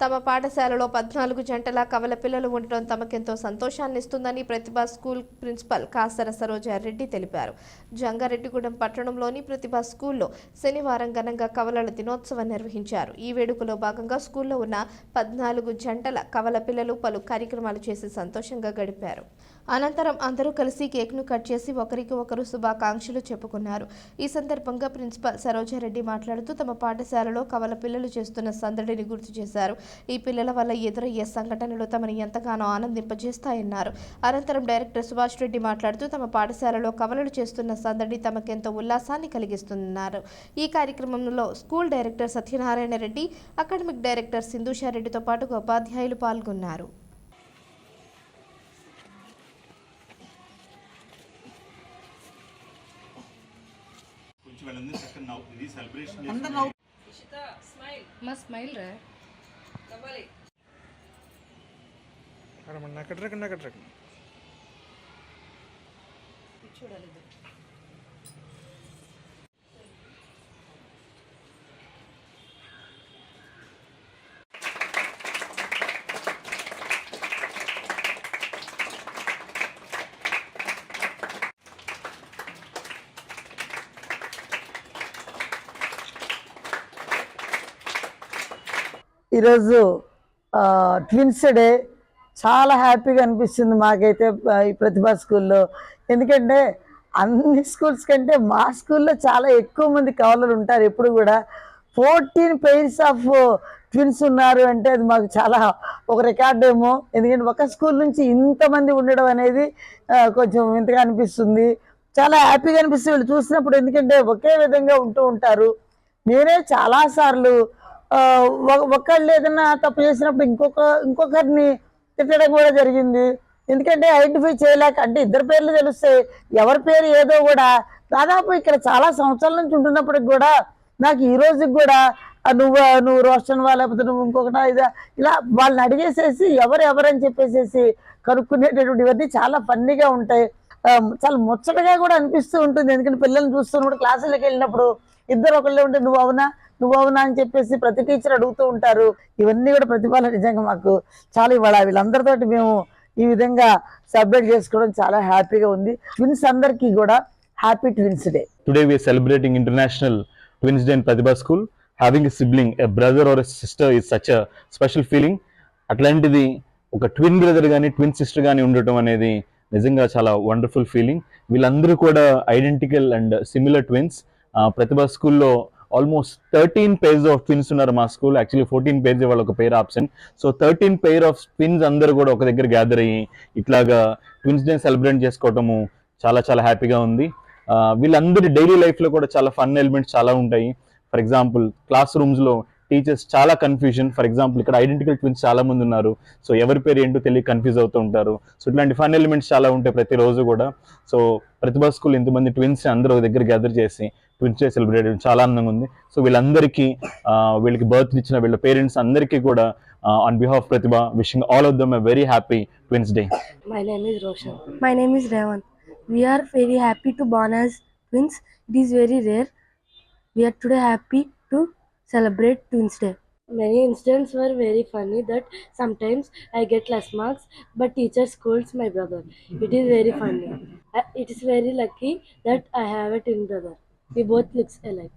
తమ పాఠశాలలో 14 జంటల కవల పిల్లలు ఉండడం తమకెంతో సంతోషాన్నిస్తుందని ప్రతిభ స్కూల్ ప్రిన్సిపల్ కాసర సరోజారెడ్డి తెలిపారు. జంగారెడ్డిగూడెం పట్టణంలోని ప్రతిభ స్కూల్లో శనివారం ఘనంగా కవలల దినోత్సవం నిర్వహించారు. ఈ వేడుకలో భాగంగా స్కూల్లో ఉన్న 14 జంటల కవల పిల్లలు పలు కార్యక్రమాలు చేసి సంతోషంగా గడిపారు. అనంతరం అందరూ కలిసి కేక్ను కట్ చేసి ఒకరికి ఒకరు శుభాకాంక్షలు చెప్పుకున్నారు. ఈ సందర్భంగా ప్రిన్సిపల్ సరోజారెడ్డి మాట్లాడుతూ తమ పాఠశాలలో కవల పిల్లలు చేస్తున్న సందడిని గుర్తు చేశారు. ఈ పిల్లల వల్ల ఎదురయ్యే సంఘటనలు తమని ఎంతగానో ఆనందింపజేస్తాయన్నారు. అనంతరం డైరెక్టర్ సుభాష్ రెడ్డి మాట్లాడుతూ తమ పాఠశాలలో కవలలు చేస్తున్న సందడి తమకెంతో ఉల్లాసాన్ని కలిగిస్తున్నారు. ఈ కార్యక్రమంలో school director Satyanarayana Reddy, academic director సింధూషారెడ్డితో పాటు ఉపాధ్యాయులు పాల్గొన్నారు. ఈరోజు ట్విన్స్ డే చాలా హ్యాపీగా అనిపిస్తుంది మాకైతే ఈ ప్రతిభా స్కూల్లో. ఎందుకంటే అన్ని స్కూల్స్ కంటే మా స్కూల్లో చాలా ఎక్కువ మంది కవలలు ఉంటారు. ఎప్పుడు కూడా 14 pairs ఆఫ్ ట్విన్స్ ఉన్నారు అంటే అది మాకు చాలా ఒక రికార్డ్ ఏమో. ఎందుకంటే ఒక స్కూల్ నుంచి ఇంతమంది ఉండడం అనేది కొంచెం ఇంతగా అనిపిస్తుంది. చాలా హ్యాపీగా అనిపిస్తుంది వీళ్ళు చూసినప్పుడు. ఎందుకంటే ఒకే విధంగా ఉంటూ ఉంటారు. నేనే చాలాసార్లు ఒకళ్ళు ఏదైనా తప్పు చేసినప్పుడు ఇంకొకరిని తిట్టడం కూడా జరిగింది. ఎందుకంటే ఐడెంటిఫై చేయలేక, అంటే ఇద్దరు పేర్లు తెలుస్తాయి, ఎవరి పేరు ఏదో కూడా. దాదాపు ఇక్కడ చాలా సంవత్సరాల నుంచి ఉంటున్నప్పటికి కూడా నాకు ఈ రోజుకి కూడా నువ్వు రోషన్ వా, లేకపోతే నువ్వు ఇంకొకటా ఇదా, ఇలా వాళ్ళని అడిగేసేసి ఎవరెవరని చెప్పేసేసి కనుక్కునేటటువంటి ఇవన్నీ చాలా ఫన్నీగా ఉంటాయి. చాలా ముచ్చటగా కూడా అనిపిస్తూ ఉంటుంది. ఎందుకంటే పిల్లల్ని చూస్తున్నప్పుడు క్లాసులకు వెళ్ళినప్పుడు ఇద్దరు ఒకళ్ళే ఉంటే నువ్వు అవునా అని చెప్పేసి ప్రతి టీచర్ అడుగుతూ ఉంటారు. ఇవన్నీ కూడా ప్రతిభాలు నిజంగా మాకు చాలా ఇవాళ వీళ్ళందరితోటి మేము ఈ విధంగా సెలబ్రేట్ చేసుకోవడం చాలా హ్యాపీగా ఉంది. ట్విన్స్ అందరికీ కూడా happy twins day. Today we are celebrating International Twins Day in Pratibha School. Having a sibling, a brother or a sister is such a special feeling. అట్లాంటిది ఒక ట్విన్ బ్రదర్ కానీ ట్విన్ సిస్టర్ కానీ ఉండటం అనేది నిజంగా చాలా వండర్ఫుల్ ఫీలింగ్. వీళ్ళందరూ కూడా ఐడెంటికల్ అండ్ సిమిలర్ ట్విన్స్. ప్రతిభా స్కూల్లో ఆల్మోస్ట్ 13 pairs ఆఫ్ ట్విన్స్ ఉన్నారు మా స్కూల్. యాక్చువల్లీ 14 pairs వాళ్ళ ఒక pair absent. So 13 pair of twins అందరూ కూడా ఒక దగ్గర గ్యాదర్ అయ్యి ఇట్లాగా ట్విన్స్ డే సెలబ్రేట్ చేసుకోవటము చాలా చాలా హ్యాపీగా ఉంది. వీళ్ళందరి డైలీ లైఫ్లో కూడా చాలా ఫన్ ఎలిమెంట్స్ చాలా ఉంటాయి. ఫర్ ఎగ్జాంపుల్ క్లాస్ రూమ్స్లో టీచర్స్ చాలా కన్ఫ్యూజన్. ఫర్ ఎగ్జాంపుల్ ఇక్కడ ఐడెంటికల్ ట్విన్స్ చాలా మంది ఉన్నారు. సో ఎవరి పేరు ఏంటో తెలియ కన్ఫ్యూజ్ అవుతూ ఉంటారు. సో ఇట్లాంటి ఫన్ ఎలిమెంట్స్ చాలా ఉంటాయి ప్రతిరోజు కూడా. సో ప్రతిభా స్కూల్ ఇంతమంది ట్విన్స్ అందరూ ఒక దగ్గర గ్యాదర్ చేసి ట్విన్స్ డే సెలబ్రేట్ చేయడం చాలా ఆనందంగా ఉంది. సో వీళ్ళందరికీ వీళ్ళకి బర్త్ ఇచ్చిన వీళ్ళ పేరెంట్స్ అందరికీ కూడా on behalf Pratibha wishing all of them a very happy twins day. My name is Roshan. My name is Revan. We are very happy to born as twins. It is very rare. We are today happy to celebrate Twins Day. Many incidents were very funny that sometimes I get less marks but teacher scolds my brother. It is very funny. It is very lucky that I have a twin brother. We both looks alike.